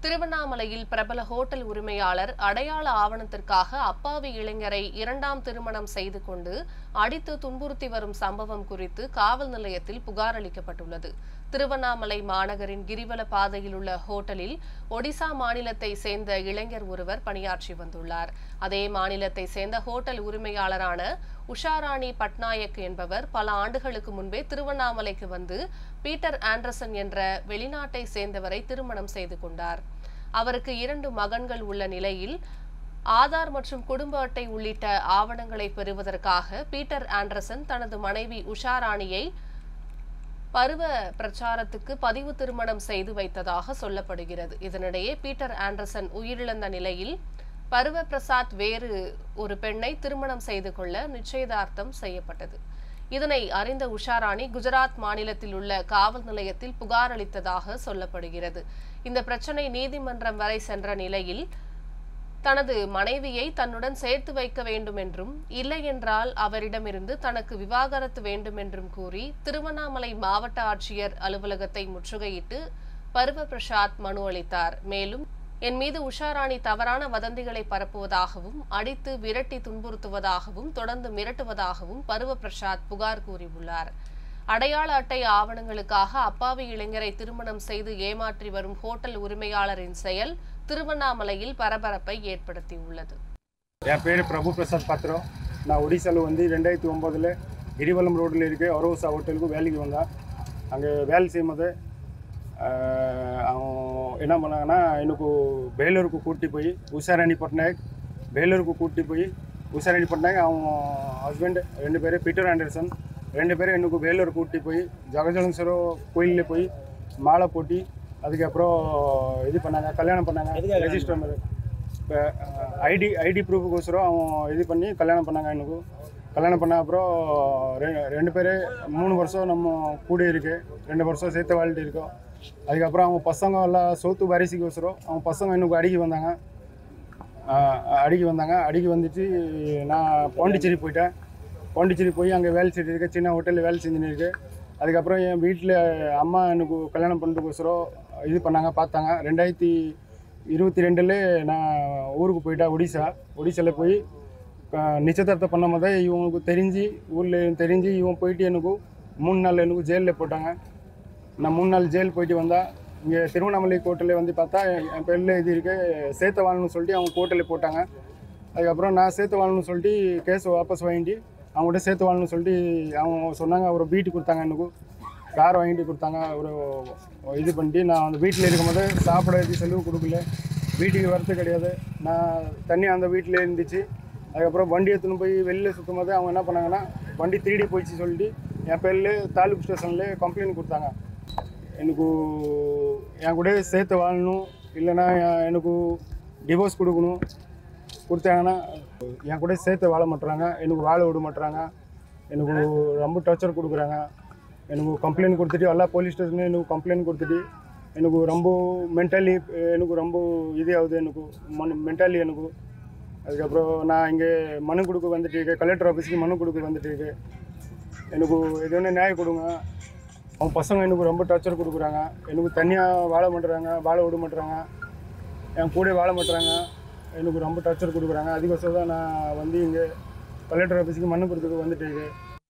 திருவண்ணாமலையில் பிரபல ஹோட்டல் உரிமையாளர் அடையாள ஆவணத்திற்காக அப்பாவி இளைஞரை இரண்டாம் திருமணம் செய்து கொண்டு அடித்து துன்புறுத்தி வரும் சம்பவம் குறித்து காவல் நிலையத்தில் புகார் அளிக்கப்பட்டுள்ளது. திருவண்ணாமலை மாநகரின் கிரிவல பாதையில் உள்ள ஹோட்டலில் ஒடிசா மாநிலத்தை சேர்ந்த இளைஞர் ஒருவர் பணியாற்றி வந்துள்ளார். அதே மாநிலத்தை சேர்ந்த ஹோட்டல் உரிமையாளரான உஷாராணி பட்நாயக் என்பவர் பல ஆண்டுகளுக்கு முன்பே திருவண்ணாமலைக்கு வந்து பீட்டர் ஆண்டர்சன் என்ற வெளிநாட்டை சேர்ந்தவரை திருமணம் செய்து கொண்டார். அவருக்கு 2 மகன்கள் உள்ள நிலையில் ஆதார் மற்றும் குடும்ப அட்டை உள்ளிட்ட ஆவணங்களை பெறுவதற்காக பீட்டர் ஆண்டர்சன் தனது மனைவி உஷாராணியை பருவ பிரச்சாரத்துக்கு பதிவு திருமணம் செய்து வைத்ததாக சொல்லப்படுகிறது. இதனிடையே பீட்டர் ஆண்டர்சன் உயிரிழந்த நிலையில் பருவ பிரசாத் வேறு ஒரு பெண்ணை திருமணம் செய்து கொள்ள நிச்சயதார்த்தம் செய்யப்பட்டது. இதனை அறிந்த உஷாராணி குஜராத் மாநிலத்தில் உள்ள காவல் நிலையத்தில் புகார் அளித்ததாக சொல்லப்படுகிறது. இந்த பிரச்சனை நீதிமன்றம் வரை சென்ற நிலையில் தனது மனைவியை தன்னுடன் சேர்த்து வைக்க வேண்டும் என்றும் இல்லை என்றால் அவரிடமிருந்து தனக்கு விவாகரத்து வேண்டும் என்றும் கூறி திருவண்ணாமலை மாவட்ட ஆட்சியர் அலுவலகத்தை முற்றுகையிட்டு பருவ பிரசாத் மனு அளித்தார். மேலும் என் மீது உஷாராணி தவறான வதந்திகளை பரப்புவதாகவும் அடித்து விரட்டி துன்புறுத்துவதாகவும் தொடர்ந்து மிரட்டுவதாகவும் பருவ பிரசாத் புகார் கூறியுள்ளார். அடையாள அட்டை ஆவணங்களுக்காக அப்பாவி இளைஞரை திருமணம் செய்து ஏமாற்றி வரும் ஹோட்டல் உரிமையாளரின் செயல் திருவண்ணாமலையில் பரபரப்பை ஏற்படுத்தியுள்ளது. என் பேர் பிரபு பிரசாத் பாத்திரம். நான் ஒடிசாவில் வந்து 2009 கிரிவலம் ரோட்டில் இருக்க ஒரோசா ஹோட்டலுக்கு வேலைக்கு வந்தேன். அங்கே வேலை செய்யும்போது அவன் என்ன பண்ணாங்கன்னா, எனக்கு வேலூருக்கு கூட்டி போய் உஷாராணி பட்நாயக் அவன் ஹஸ்பண்ட் 2 பேர் பீட்டர் ஆண்டர்சன் 2 பேரும் எனக்கு வேலூர் கூட்டி போய் ஜகஜலீஸ்வரர் கோயிலில் போய் மாலை போட்டி அதுக்கப்புறம் இது பண்ணாங்க, கல்யாணம் பண்ணாங்க. ரெஜிஸ்டர் மாதிரி இப்போ ஐடி ப்ரூஃபுக்கோசரம் அவன் இது பண்ணி கல்யாணம் பண்ணாங்க. எனக்கு கல்யாணம் பண்ண அப்புறம் 2 பேர் 3 வருஷம் நம்ம கூட இருக்கு, 2 வருஷம் சேர்த்து வாழ்ட்டு இருக்கோம். அதுக்கப்புறம் அவங்க பசங்க எல்லாம் சோத்து பரிசுக்கோசரம் அவங்க பசங்க எனக்கு அடிக்கி வந்தாங்க. அடிக்கி வந்துட்டு நான் பாண்டிச்சேரி போயிட்டேன். பாண்டிச்சேரி போய் அங்கே வேலை செஞ்சுட்டு இருக்கேன், சின்ன ஹோட்டலில் வேலை செஞ்சுன்னு இருக்கு. அதுக்கப்புறம் என் வீட்டில் அம்மா எனக்கு கல்யாணம் பண்ணுறதுக்கோசரம் இது பண்ணாங்க, பார்த்தாங்க. 2022 நான் ஊருக்கு போயிட்டேன், ஒடிசாவில் போய் நிச்சயதார்த்தம் பண்ணும் போதே இவங்களுக்கு ஊரில் தெரிஞ்சு இவன் போயிட்டு எனக்கு 3 நாள் எனக்கு ஜெயிலில் போட்டாங்க. நான் 3 நாள் ஜெயில் போயிட்டு வந்தேன். இங்கே திருவண்ணாமலை கோர்ட்டில் வந்து பார்த்தா என் பேரில் இது இருக்கு, சேர்த்து வாழணும்னு சொல்லிட்டு அவங்க கோர்ட்டில் போட்டாங்க. அதுக்கப்புறம் நான் சேர்த்து வாழணும்னு சொல்லிட்டு கேஸ் வாபஸ் வாங்கிட்டு அவங்கள்ட்ட சேர்த்து வாழணும்னு சொல்லிட்டு அவங்க சொன்னாங்க. ஒரு வீட்டு கொடுத்தாங்க, எனக்கு கார் வாங்கிட்டு கொடுத்தாங்க. ஒரு இது பண்ணிட்டு நான் அந்த வீட்டில் இருக்கும்போது சாப்பிட செலவு கொடுக்கல, வீட்டுக்கு வரது கிடையாது. நான் தனியாக அந்த வீட்டில் இருந்துச்சு. அதுக்கப்புறம் வண்டி எடுத்துன்னு போய் வெளியில் சுற்றும் போது அவங்க என்ன பண்ணாங்கன்னா, வண்டி திருடி போயிடுச்சு சொல்லிட்டு என் பேரில் தாலுக் ஸ்டேஷனில் கம்ப்ளைண்ட் கொடுத்தாங்க. எனக்கு என் கூட சேர்த்து வாழணும், இல்லைன்னா எனக்கு டிவோர்ஸ் கொடுத்தாங்கன்னா என் கூட சேர்த்து வாழ மாட்டுறாங்க, எனக்கு வாழ விட மாட்டுறாங்க. எனக்கு ரொம்ப டார்ச்சர் கொடுக்குறாங்க. எனக்கு கம்ப்ளைண்ட் கொடுத்துட்டு எல்லா போலீஸ் ஸ்டேஷன்லையும் எனக்கு கம்ப்ளைண்ட் கொடுத்துட்டு எனக்கு ரொம்ப மென்டலி எனக்கு ரொம்ப இது ஆகுது, எனக்கு மென்டலி எனக்கு. அதுக்கப்புறம் நான் இங்கே மனு கொடுக்க வந்துட்டு இருக்கேன், கலெக்டர் ஆஃபீஸுக்கு மனு கொடுக்க வந்துட்டு இருக்கேன். எனக்கு இது ஒன்று நியாயம் கொடுங்க. அவங்க பசங்க எனக்கு ரொம்ப டார்ச்சர் கொடுக்குறாங்க, எனக்கு தனியாக வாழ விட மாட்டுறாங்க, என் கூட வாழ மாட்டுறாங்க, எனக்கு ரொம்ப டார்ச்சர் கொடுக்குறாங்க. அதுக்கோசரம் தான் நான் வந்து இங்கே கலெக்டர் ஆஃபீஸுக்கு மனு கொடுத்துட்டு வந்துட்டு இருக்கேன்.